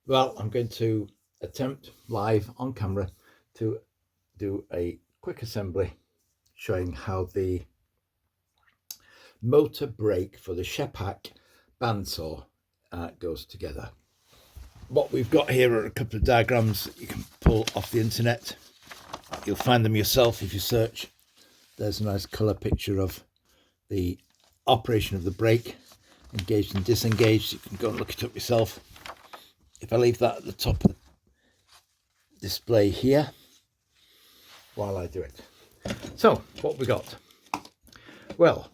Well, I'm going to attempt live on camera to do a quick assembly showing how the motor brake for the Sheppach bandsaw goes together. What we've got here are a couple of diagrams that you can pull off the internet. You'll find them yourself if you search. There's a nice colour picture of the operation of the brake, engaged and disengaged. You can go and look it up yourself. If I leave that at the top of the display here while I do it. So what we got? Well,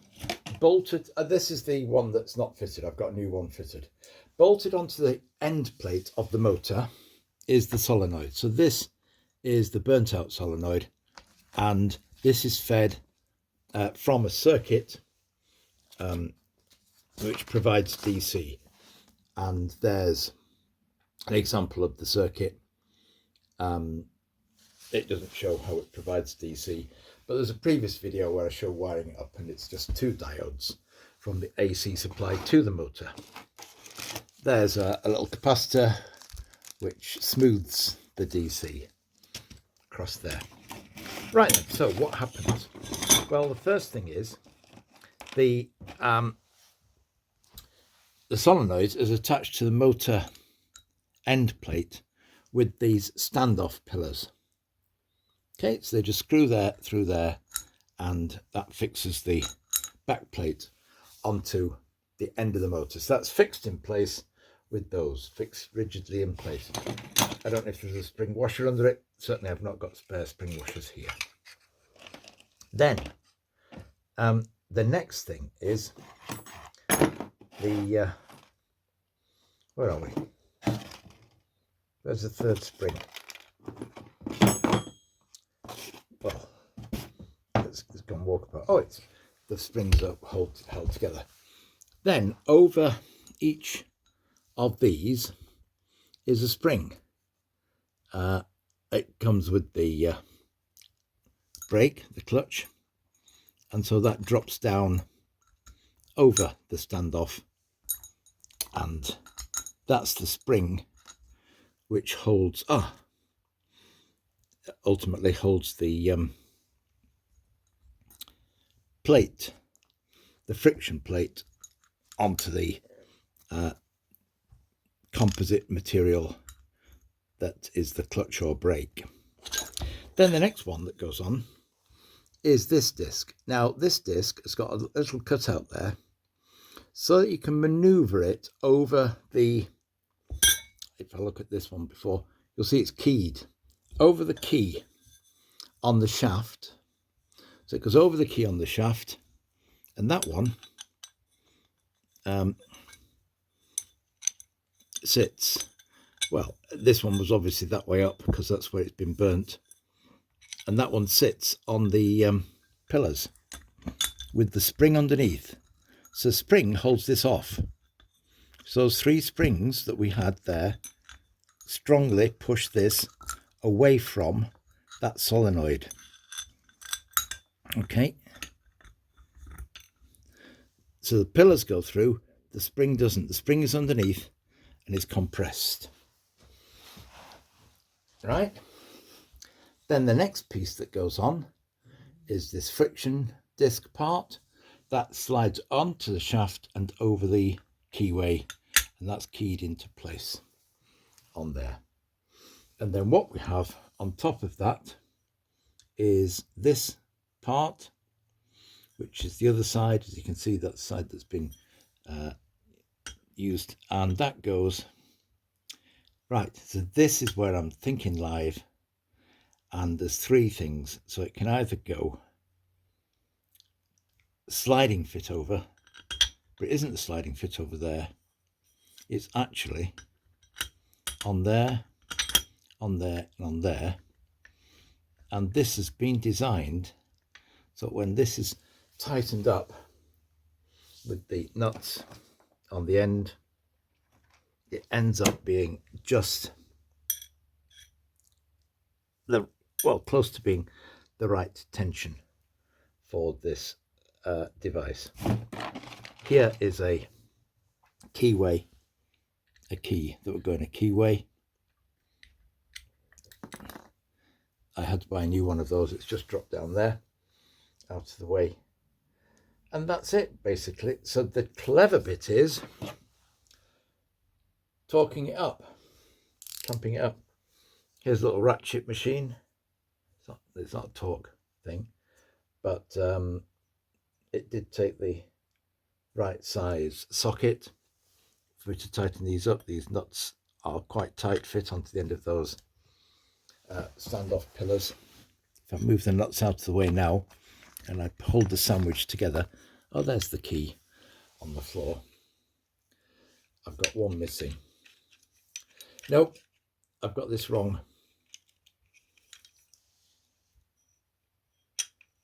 bolted, this is the one that's not fitted. I've got a new one fitted. Bolted onto the end plate of the motor is the solenoid. So this is the burnt out solenoid, and this is fed from a circuit which provides DC. And there's an example of the circuit. It doesn't show how it provides DC, but there's a previous video where I show wiring it up, and it's just two diodes from the AC supply to the motor. There's a little capacitor which smooths the DC across there. Right then, so what happens? Well, the first thing is the solenoid is attached to the motor end plate with these standoff pillars. Okay, so they just screw through there, and that fixes the back plate onto the end of the motor. So that's fixed in place with those, fixed rigidly in place. I don't know if there's a spring washer under it. Certainly I've not got spare spring washers here. Then the next thing is the where are we? There's the third spring. Well, it's gone walkabout. Oh, it's the springs are held together. Then over each of these is a spring. It comes with the brake, the clutch, and so that drops down over the standoff, and that's the spring which holds ultimately holds the plate, the friction plate, onto the composite material that is the clutch or brake. Then the next one that goes on is this disc. Now this disc has got a little cutout there so that you can maneuver it over the, if I look at this one before, you'll see it's keyed over the key on the shaft. So it goes over the key on the shaft, and that one sits, well, this one was obviously that way up because that's where it's been burnt, and that one sits on the pillars with the spring underneath. So spring holds this off. So those three springs that we had there strongly push this away from that solenoid. Okay, so the pillars go through, the spring doesn't. The spring is underneath and is compressed. Right, then the next piece that goes on is this friction disc part that slides onto the shaft and over the keyway, and that's keyed into place on there. And then what we have on top of that is this part, which is the other side. As you can see, that's the side that's been used, and that goes right. So this is where I'm thinking live, and there's three things. So it can either go sliding fit over, but it isn't the sliding fit over there. It's actually on there, on there, and on there. And this has been designed so when this is tightened up with the nuts on the end, it ends up being just the, well, close to being the right tension for this device. Here is a keyway a key that would go in a keyway. I had to buy a new one of those. It's just dropped down there, out of the way. And that's it, basically. So the clever bit is torquing it up, clamping it up. Here's a little ratchet machine. It's not a torque thing, but it did take the right size socket for me to tighten these up. These nuts are quite tight fit onto the end of those standoff pillars. If I move the nuts out of the way now and I hold the sandwich together, oh, there's the key on the floor. I've got one missing. Nope, I've got this wrong.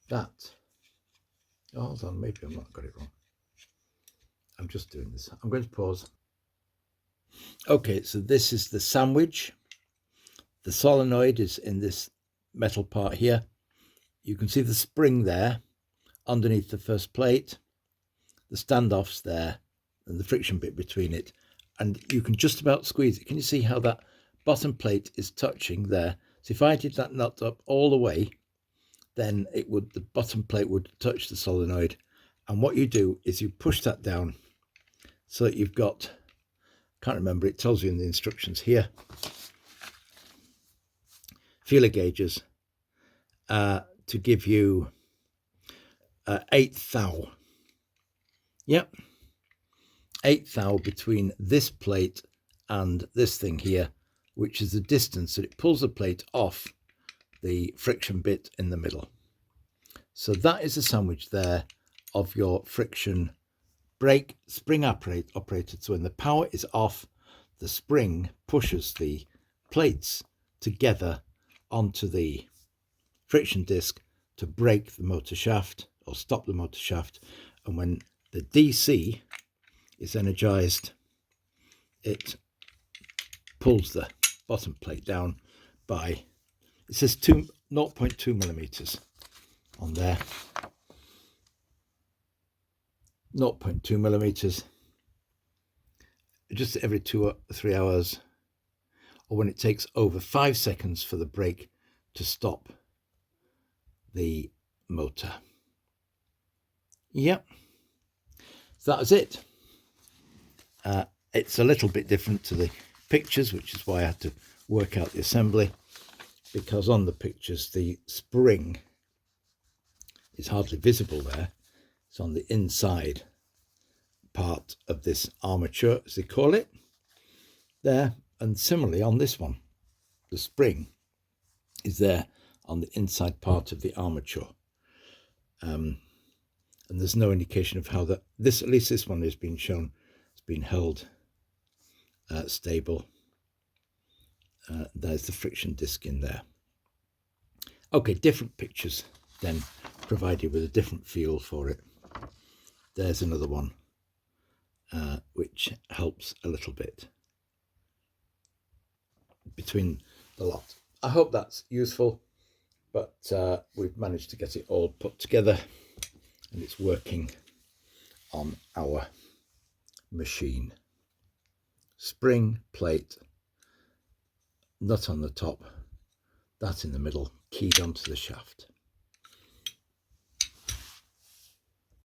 That. Oh, hold on, maybe I've not got it wrong. I'm just doing this. I'm going to pause. Okay, so this is the sandwich. The solenoid is in this metal part here. You can see the spring there underneath the first plate. The standoff's there and the friction bit between it. And you can just about squeeze it. Can you see how that bottom plate is touching there? So if I did that nut up all the way, then the bottom plate would touch the solenoid. And what you do is you push that down so that you've got, can't remember, it tells you in the instructions here, feeler gauges to give you 8 thou. Yep, 8 thou between this plate and this thing here, which is the distance that it pulls the plate off the friction bit in the middle. So that is a sandwich there of your friction brake spring operated. So when the power is off, the spring pushes the plates together onto the friction disc to brake the motor shaft or stop the motor shaft. And when the DC is energized, it pulls the bottom plate down by, it says 0.2 millimeters on there. 0.2 millimeters, just every 2 or 3 hours, or when it takes over 5 seconds for the brake to stop the motor. Yep, so that was it. It's a little bit different to the pictures, which is why I had to work out the assembly, because on the pictures the spring is hardly visible there. It's on the inside part of this armature, as they call it, there. And similarly on this one, the spring is there on the inside part of the armature. And there's no indication of how at least this one has been shown, it's been held stable. There's the friction disc in there. Okay, different pictures then provide you with a different feel for it. There's another one which helps a little bit between the lot. I hope that's useful, but we've managed to get it all put together and it's working on our machine. Spring, plate, nut on the top, that in the middle, keyed onto the shaft.